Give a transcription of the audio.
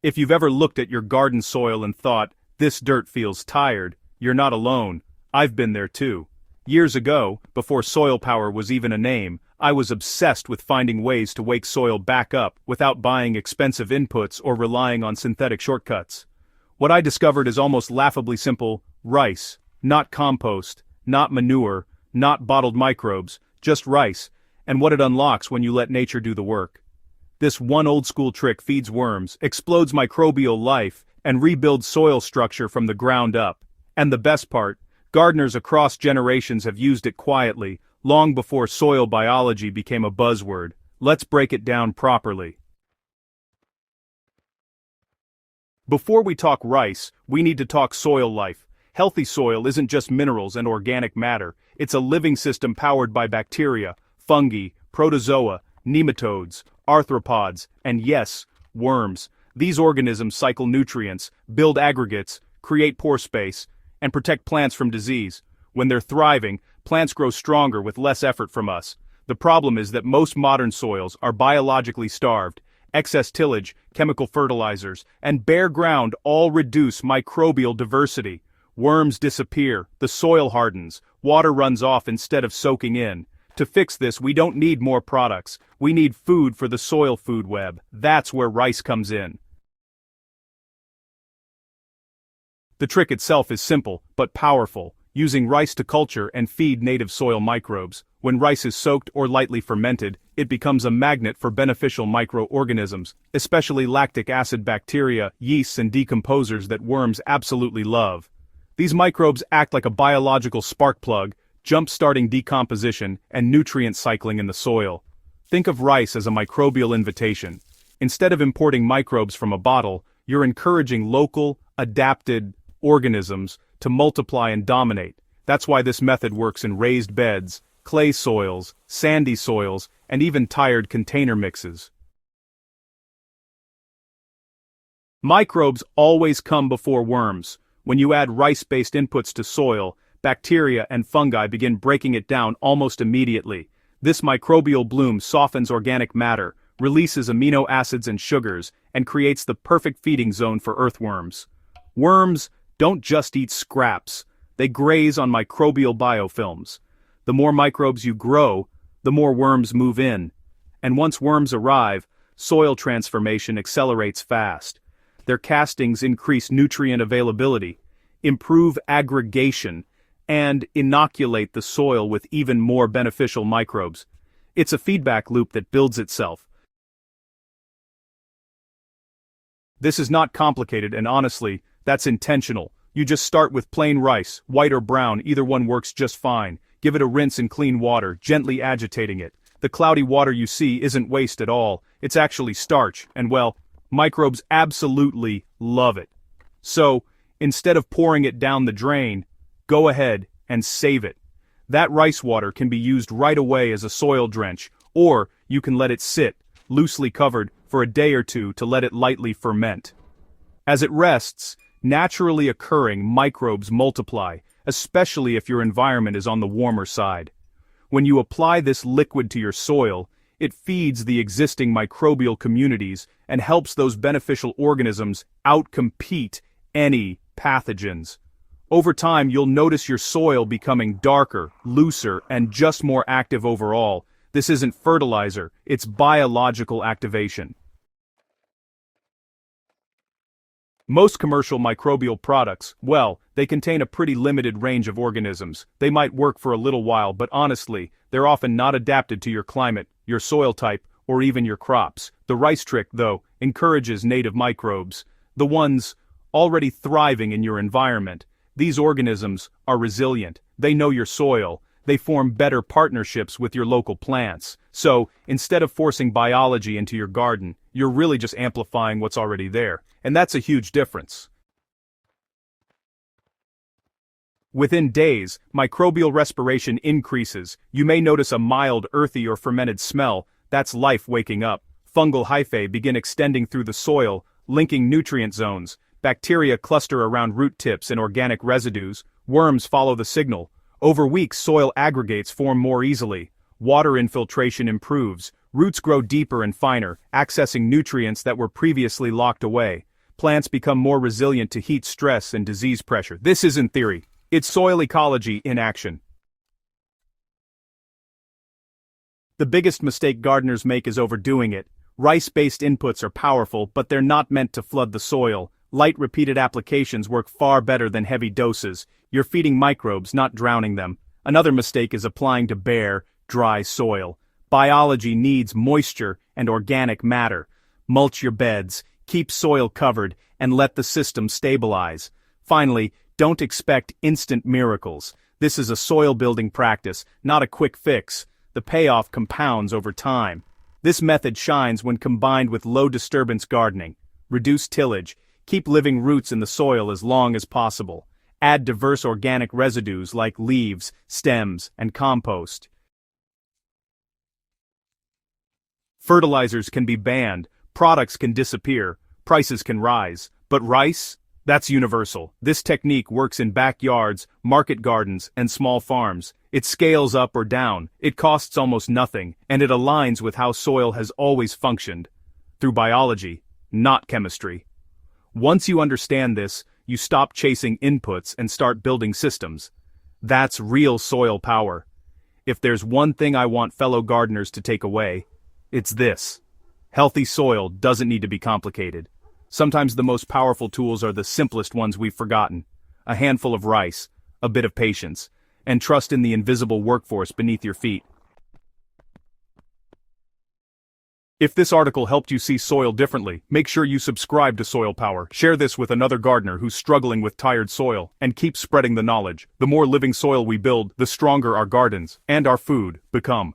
If you've ever looked at your garden soil and thought, this dirt feels tired, you're not alone. I've been there too. Years ago, before soil power was even a name, I was obsessed with finding ways to wake soil back up without buying expensive inputs or relying on synthetic shortcuts. What I discovered is almost laughably simple: rice, not compost, not manure, not bottled microbes, just rice, and what it unlocks when you let nature do the work. This one old-school trick feeds worms, explodes microbial life, and rebuilds soil structure from the ground up. And the best part, gardeners across generations have used it quietly, long before soil biology became a buzzword. Let's break it down properly. Before we talk rice, we need to talk soil life. Healthy soil isn't just minerals and organic matter, it's a living system powered by bacteria, fungi, protozoa, nematodes, arthropods, and yes, worms. These organisms cycle nutrients, build aggregates, create pore space, and protect plants from disease. When they're thriving, plants grow stronger with less effort from us. The problem is that most modern soils are biologically starved. Excess tillage, chemical fertilizers, and bare ground all reduce microbial diversity. Worms disappear, the soil hardens, water runs off instead of soaking in. To fix this, we don't need more products. We need food for the soil food web. That's where rice comes in. The trick itself is simple, but powerful, using rice to culture and feed native soil microbes. When rice is soaked or lightly fermented, it becomes a magnet for beneficial microorganisms, especially lactic acid bacteria, yeasts, and decomposers that worms absolutely love. These microbes act like a biological spark plug, jump-starting decomposition and nutrient cycling in the soil. Think of rice as a microbial invitation. Instead of importing microbes from a bottle, you're encouraging local, adapted organisms to multiply and dominate. That's why this method works in raised beds, clay soils, sandy soils, and even tired container mixes. Microbes always come before worms. When you add rice-based inputs to soil, bacteria and fungi begin breaking it down almost immediately. This microbial bloom softens organic matter, releases amino acids and sugars, and creates the perfect feeding zone for earthworms. Worms don't just eat scraps, they graze on microbial biofilms. The more microbes you grow, the more worms move in. And once worms arrive, soil transformation accelerates fast. Their castings increase nutrient availability, improve aggregation, and inoculate the soil with even more beneficial microbes. It's a feedback loop that builds itself. This is not complicated, and honestly, that's intentional. You just start with plain rice, white or brown, either one works just fine. Give it a rinse in clean water, gently agitating it. The cloudy water you see isn't waste at all, it's actually starch, and well, microbes absolutely love it. So, instead of pouring it down the drain, go ahead and save it. That rice water can be used right away as a soil drench, or you can let it sit, loosely covered, for a day or two to let it lightly ferment. As it rests, naturally occurring microbes multiply, especially if your environment is on the warmer side. When you apply this liquid to your soil, it feeds the existing microbial communities and helps those beneficial organisms outcompete any pathogens. Over time, you'll notice your soil becoming darker, looser, and just more active overall. This isn't fertilizer, it's biological activation. Most commercial microbial products, well, they contain a pretty limited range of organisms. They might work for a little while, but honestly, they're often not adapted to your climate, your soil type, or even your crops. The rice trick, though, encourages native microbes, the ones already thriving in your environment. These organisms are resilient, they know your soil, they form better partnerships with your local plants. So, instead of forcing biology into your garden, you're really just amplifying what's already there. And that's a huge difference. Within days, microbial respiration increases. You may notice a mild, earthy or fermented smell. That's life waking up. Fungal hyphae begin extending through the soil, linking nutrient zones. Bacteria cluster around root tips and organic residues. Worms follow the signal. Over weeks, soil aggregates form more easily. Water infiltration improves. Roots grow deeper and finer, accessing nutrients that were previously locked away. plants become more resilient to heat stress and disease pressure. This isn't theory. It's soil ecology in action. The biggest mistake gardeners make is overdoing it. Rice-based inputs are powerful, but they're not meant to flood the soil. Light repeated applications work far better than heavy doses. You're feeding microbes, not drowning them. Another mistake is applying to bare, dry soil. Biology needs moisture and organic matter. Mulch your beds, keep soil covered, and let the system stabilize. Finally, don't expect instant miracles. This is a soil-building practice, not a quick fix. The payoff compounds over time. This method shines when combined with low-disturbance gardening. Reduce tillage, keep living roots in the soil as long as possible. Add diverse organic residues like leaves, stems, and compost. Fertilizers can be banned, products can disappear, prices can rise. But rice? That's universal. This technique works in backyards, market gardens, and small farms. It scales up or down, it costs almost nothing, and it aligns with how soil has always functioned. Through biology, not chemistry. Once you understand this, you stop chasing inputs and start building systems. That's real soil power. If there's one thing I want fellow gardeners to take away, it's this. Healthy soil doesn't need to be complicated. Sometimes the most powerful tools are the simplest ones we've forgotten. A handful of rice, a bit of patience, and trust in the invisible workforce beneath your feet. If this article helped you see soil differently, make sure you subscribe to Soil Power, share this with another gardener who's struggling with tired soil, and keep spreading the knowledge. The more living soil we build, the stronger our gardens and our food become.